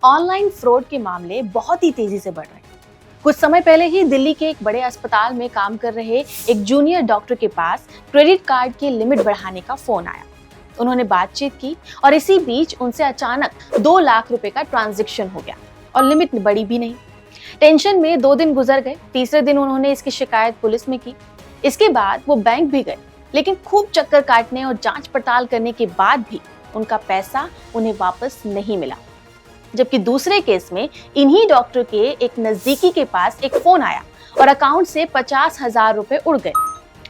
Online fraud के मामले बहुत ही तेजी से बढ़ रहे हैं। कुछ समय पहले ही दिल्ली के एक बड़े अस्पताल में काम कर रहे एक जूनियर डॉक्टर के पास क्रेडिट कार्ड की लिमिट बढ़ाने का फोन आया। उन्होंने बातचीत की और इसी बीच उनसे अचानक 2 लाख रुपए का ट्रांजैक्शन हो गया और लिमिट बढ़ी भी नहीं। टेंशन में 2 दिन गुजर गए। तीसरे दिन उन्होंने इसकी शिकायत पुलिस में की। इसके बाद वो बैंक भी गए, लेकिन खूब चक्कर काटने और जांच पड़ताल करने के बाद भी उनका पैसा उन्हें वापस नहीं मिला। जबकि दूसरे केस में इन्हीं डॉक्टर के एक नजदीकी के पास एक फोन आया और अकाउंट से 50,000 रुपए उड़ गए।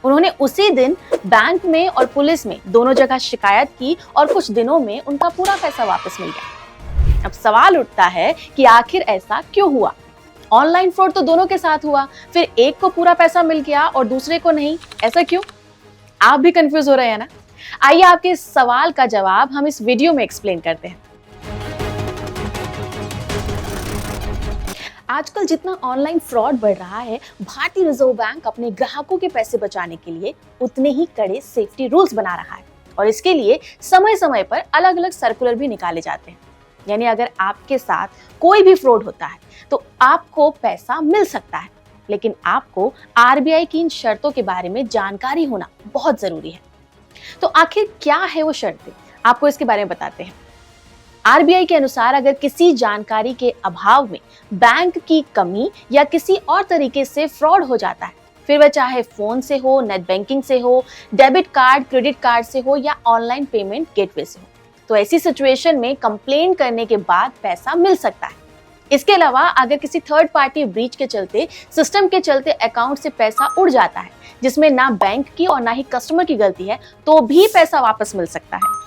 उन्होंने उसी दिन बैंक में और पुलिस में दोनों जगह शिकायत की और कुछ दिनों में उनका पूरा पैसा वापस मिल गया। अब सवाल उठता है कि आखिर ऐसा क्यों हुआ? ऑनलाइन फ्रॉड तो दोनों के साथ हुआ, फिर एक को पूरा पैसा मिल गया और दूसरे को नहीं, ऐसा क्यों? आप भी कंफ्यूज हो रहे हैं ना? आइए आपके इस सवाल का जवाब हम इस वीडियो में एक्सप्लेन करते हैं। आजकल जितना ऑनलाइन फ्रॉड बढ़ रहा है, भारतीय रिजर्व बैंक अपने ग्राहकों के पैसे बचाने के लिए उतने ही कड़े सेफ्टी रूल्स बना रहा है और इसके लिए समय समय पर अलग अलग सर्कुलर भी निकाले जाते हैं। यानी अगर आपके साथ कोई भी फ्रॉड होता है तो आपको पैसा मिल सकता है, लेकिन आपको आरबीआई की इन शर्तों के बारे में जानकारी होना बहुत जरूरी है। तो आखिर क्या है वो शर्तें, आपको इसके बारे में बताते हैं। आरबीआई के अनुसार अगर किसी जानकारी के अभाव में बैंक की कमी या किसी और तरीके से फ्रॉड हो जाता है, फिर वह चाहे फोन से हो, नेट बैंकिंग से हो, डेबिट कार्ड, क्रेडिट कार्ड से हो या ऑनलाइन पेमेंट गेटवे से हो, तो ऐसी सिचुएशन में कंप्लेन करने के बाद पैसा मिल सकता है। इसके अलावा अगर किसी थर्ड पार्टी ब्रीच के चलते, सिस्टम के चलते अकाउंट से पैसा उड़ जाता है, जिसमें ना बैंक की और ना ही कस्टमर की गलती है, तो भी पैसा वापस मिल सकता है।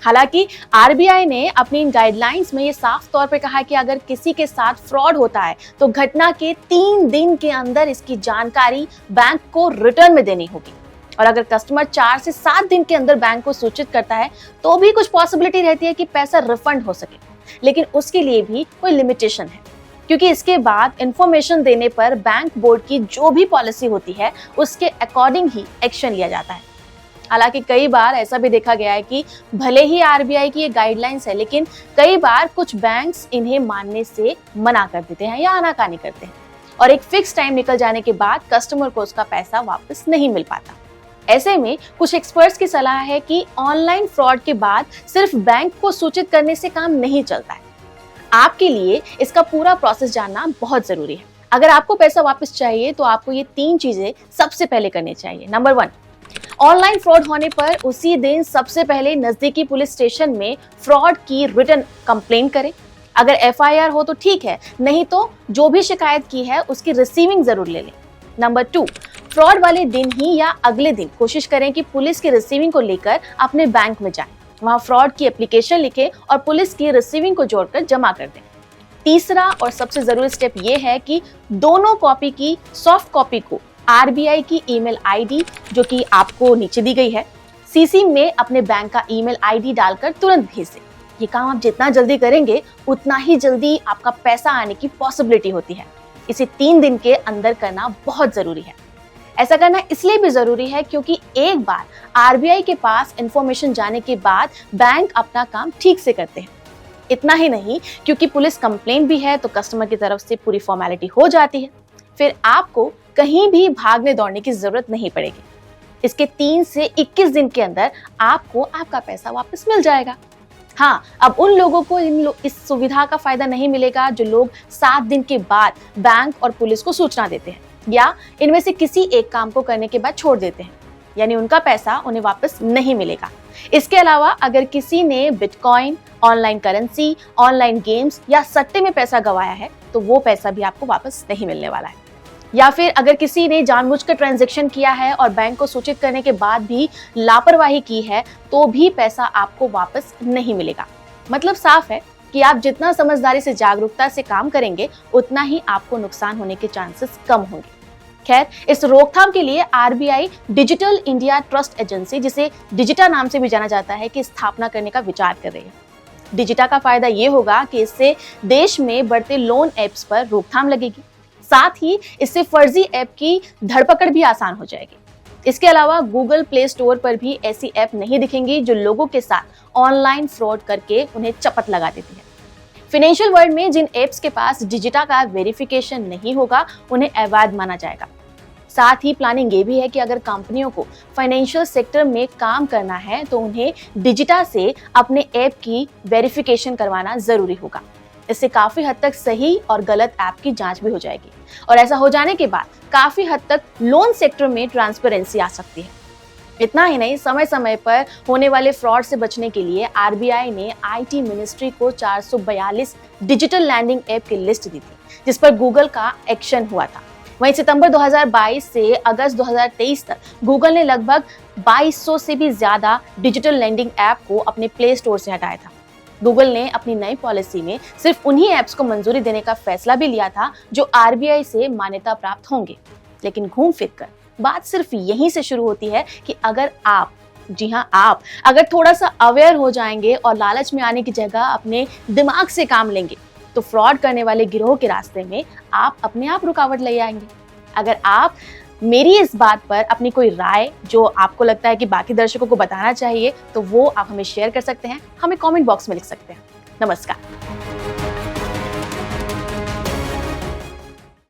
हालांकि आरबीआई ने अपनी इन गाइडलाइंस में ये साफ तौर पे कहा है कि अगर किसी के साथ फ्रॉड होता है तो घटना के 3 दिन के अंदर इसकी जानकारी बैंक को रिटर्न में देनी होगी और अगर कस्टमर 4 से 7 दिन के अंदर बैंक को सूचित करता है तो भी कुछ पॉसिबिलिटी रहती है कि पैसा रिफंड हो सके, लेकिन उसके लिए भी कोई लिमिटेशन है, क्योंकि इसके बाद इंफॉर्मेशन देने पर बैंक बोर्ड की जो भी पॉलिसी होती है उसके अकॉर्डिंग ही एक्शन लिया जाता है। हालांकि कई बार ऐसा भी देखा गया है कि भले ही आरबीआई की ये गाइडलाइंस है, लेकिन कई बार कुछ बैंक्स इन्हें मानने से मना कर देते हैं या आनाकानी करते हैं और एक फिक्स टाइम निकल जाने के बाद कस्टमर को उसका पैसा वापस नहीं मिल पाता। ऐसे में कुछ एक्सपर्ट्स की सलाह है कि ऑनलाइन फ्रॉड के बाद सिर्फ बैंक को सूचित करने से काम नहीं चलता है। आपके लिए इसका पूरा प्रोसेस जानना बहुत जरूरी है। अगर आपको पैसा वापस चाहिए तो आपको ये 3 चीजें सबसे पहले करनी चाहिए। नंबर 1, ऑनलाइन फ्रॉड होने पर उसी दिन सबसे पहले नजदीकी पुलिस स्टेशन में फ्रॉड की रिटन कंप्लेंट करें। अगर एफआईआर हो तो ठीक है, नहीं तो जो भी शिकायत की है उसकी रिसीविंग जरूर ले लें। नंबर 2, फ्रॉड वाले दिन ही या अगले दिन कोशिश करें कि पुलिस की रिसीविंग को लेकर अपने बैंक में जाएं, वहां फ्रॉड की एप्लीकेशन लिखें और पुलिस की रिसीविंग को जोड़कर जमा कर दें। तीसरा और सबसे जरूरी स्टेप ये है कि दोनों कॉपी की सॉफ्ट कॉपी को आरबीआई की ईमेल आईडी, जो कि आपको नीचे दी गई है, सीसी में अपने बैंक का ईमेल आईडी डालकर तुरंत भेज दें। ये काम आप जितना जल्दी करेंगे उतना ही जल्दी आपका पैसा आने की पॉसिबिलिटी होती है। इसे 3 दिन के अंदर करना बहुत जरूरी है। ऐसा करना इसलिए भी जरूरी है क्योंकि एक बार आरबीआई के पास इंफॉर्मेशन जाने के बाद बैंक अपना काम ठीक से करते हैं। इतना ही नहीं, क्योंकि पुलिस कंप्लेंट भी है तो कस्टमर की तरफ से पूरी फॉर्मेलिटी हो जाती है, फिर आपको कहीं भी भागने दौड़ने की जरूरत नहीं पड़ेगी। इसके 3 से 21 दिन के अंदर आपको आपका पैसा वापस मिल जाएगा। हाँ, अब उन लोगों को इस सुविधा का फायदा नहीं मिलेगा जो लोग 7 दिन के बाद बैंक और पुलिस को सूचना देते हैं या इनमें से किसी एक काम को करने के बाद छोड़ देते हैं, यानी उनका पैसा उन्हें वापस नहीं मिलेगा। इसके अलावा अगर किसी ने bitcoin, online currency, online games या सट्टे में पैसा गंवाया है तो वो पैसा भी आपको वापस नहीं मिलने वाला है। या फिर अगर किसी ने जानबूझकर ट्रांजैक्शन किया है और बैंक को सूचित करने के बाद भी लापरवाही की है तो भी पैसा आपको वापस नहीं मिलेगा। मतलब साफ है कि आप जितना समझदारी से, जागरूकता से काम करेंगे उतना ही आपको नुकसान होने के चांसेस कम होंगे। खैर, इस रोकथाम के लिए RBI digital India trust agency, जिसे डिजिटा नाम से भी जाना जाता है, की स्थापना करने का विचार कर रही है। डिजिटा का फायदा ये होगा कि इससे देश में बढ़ते लोन ऐप्स पर रोकथाम लगेगी, साथ ही इससे फर्जी ऐप की धरपकड़ भी आसान हो जाएगी। इसके अलावा गूगल प्ले स्टोर पर भी ऐसी ऐप नहीं दिखेंगी जो लोगों के साथ ऑनलाइन फ्रॉड करके उन्हें चपत लगा देती है। फाइनेंशियल वर्ल्ड में जिन एप्स के पास डिजिटा का वेरिफिकेशन नहीं होगा उन्हें अवैध माना जाएगा। साथ ही प्लानिंग ये भी है कि अगर कंपनियों को फाइनेंशियल सेक्टर में काम करना है तो उन्हें डिजिटा से अपने ऐप की वेरिफिकेशन करवाना जरूरी होगा। इससे काफी हद तक सही और गलत ऐप की जांच भी हो जाएगी और ऐसा हो जाने के बाद काफी हद तक लोन सेक्टर में ट्रांसपेरेंसी आ सकती है। इतना ही नहीं, समय समय पर होने वाले फ्रॉड से बचने के लिए आरबीआई ने आईटी मिनिस्ट्री को 442 डिजिटल लैंडिंग ऐप की लिस्ट दी थी, जिस पर गूगल का एक्शन हुआ था। वहीं सितंबर 2022 से अगस्त 2023 तक गूगल ने लगभग 2200 से भी ज्यादा डिजिटल लैंडिंग ऐप को अपने प्ले स्टोर से हटाया था। गूगल ने अपनी नई पॉलिसी में सिर्फ उन्हीं ऐप्स को मंजूरी देने का फैसला भी लिया था जो आरबीआई से मान्यता प्राप्त होंगे। लेकिन घूम फिर कर बात सिर्फ यहीं से शुरू होती है कि अगर आप, जी हाँ आप, अगर थोड़ा सा अवेयर हो जाएंगे और लालच में आने की जगह अपने दिमाग से काम लेंगे तो फ्रॉड करने वाले गिरोह के रास्ते में आप अपने आप रुकावट ले आएंगे। अगर आप मेरी इस बात पर अपनी कोई राय जो आपको लगता है कि बाकी दर्शकों को बताना चाहिए तो वो आप हमें शेयर कर सकते हैं, हमें कमेंट बॉक्स में लिख सकते हैं। नमस्कार।